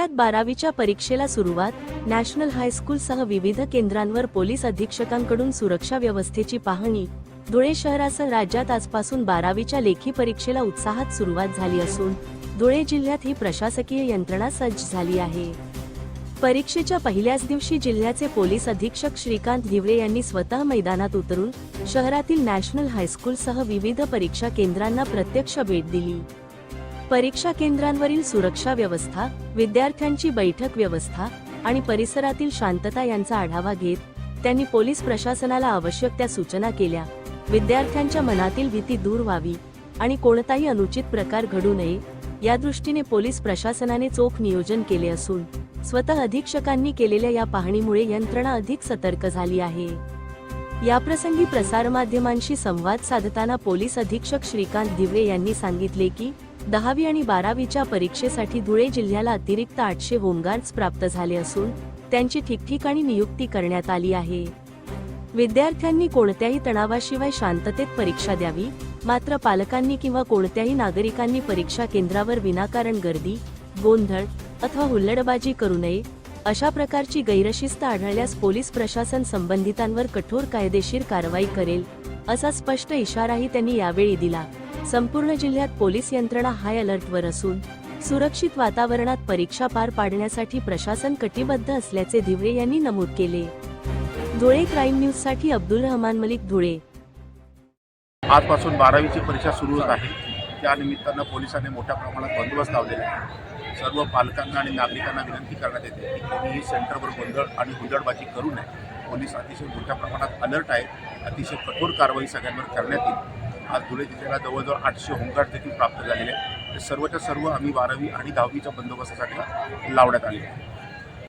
धुळ्यात 12वीच्या परीक्षेला सुरुवात. नॅशनल हायस्कूलसह विविध केंद्रांवर पोलीस अधीक्षकांकडून सुरक्षा व्यवस्थेची पाहणी. धुळे शहरासह राज्यात आजपासून 12वीच्या लेखी परीक्षेला उत्साहात सुरुवात झाली असून धुळे जिल्ह्यात ही प्रशासकीय यंत्रणा सज्ज झाली आहे. परीक्षेच्या पहिल्याच दिवशी जिल्ह्याचे पोलीस अधीक्षक श्रीकांत धिवरे यांनी स्वतः मैदानात उतरून शहरातील नॅशनल हायस्कूलसह विविध परीक्षा केंद्रांना प्रत्यक्ष भेट दिली. परीक्षा केंद्रांवरील सुरक्षा व्यवस्था, विद्यार्थ्यांची बैठक व्यवस्था आणि परिसरातील शांतता यांचा आढावा घेत त्यांनी पोलीस प्रशासनाला आवश्यक त्या सूचना केल्या. विद्यार्थ्यांच्या मनातील भीती दूर व्हावी आणि कोणताही अनुचित प्रकार घडू नये या दृष्टीने पोलीस प्रशासनाने चोख नियोजन केले असून स्वतः अधीक्षकांनी केलेल्या या पाहणीमुळे यंत्रणा अधिक सतर्क झाली आहे. याप्रसंगी प्रसारमाध्यमांशी संवाद साधताना पोलीस अधीक्षक श्रीकांत धिवरे यांनी सांगितले की 10वी आणि 12वीच्या परीक्षेसाठी धुळे जिल्ह्याला अतिरिक्त 800 होमगार्ड्स प्राप्त झाले असून त्यांची ठिकठिकाणी नियुक्ती करण्यात आली आहे. विद्यार्थ्यांनी कोणत्याही तणावाशिवाय शांततेत परीक्षा द्यावी. मात्र पालकांनी किंवा कोणत्याही नागरिकांनी परीक्षा केंद्रावर विनाकारण गर्दी, गोंधळ अथवा हुल्लडबाजी करू नये. अशा प्रकारची गैरशिस्त आढळल्यास पोलीस प्रशासन संबंधितांवर कठोर कायदेशीर कारवाई करेल, असा स्पष्ट इशाराही त्यांनी यावेळी दिला. संपूर्ण जिल्ह्यात पोलीस यंत्रणा हाय अलर्टवर असून सुरक्षित वातावरणात परीक्षा पार पाडण्यासाठी प्रशासन कटिबद्ध असल्याचे धिवरे यांनी नमूद केले. धुळे क्राईम न्यूजसाठी अब्दुल रहमान मलिक, धुळे. आजपासून 12वीची परीक्षा सुरू होत आहे. त्या निमित्तानं पोलिसांनी मोठ्या प्रमाणात बंदोबस्त लावलेला आहे. सर्व पालकांना आणि नागरिकांना विनंती करण्यात येते की कोणीही सेंटरवर गोंधळ आणि हुल्लडबाजी करू नये. पोलीस अतिशय मोठ्या प्रमाणात अलर्ट आहेत. अतिशय कठोर कारवाई सगळ्यांवर करण्यात येईल. आज धुळे जिल्ह्याला जवळजवळ 800 होमगार्ड देखील प्राप्त झालेले आहेत. सर्वच्या सर्व आम्ही 12वी आणि 10वीच्या बंदोबस्तासाठी लावण्यात आले आहे.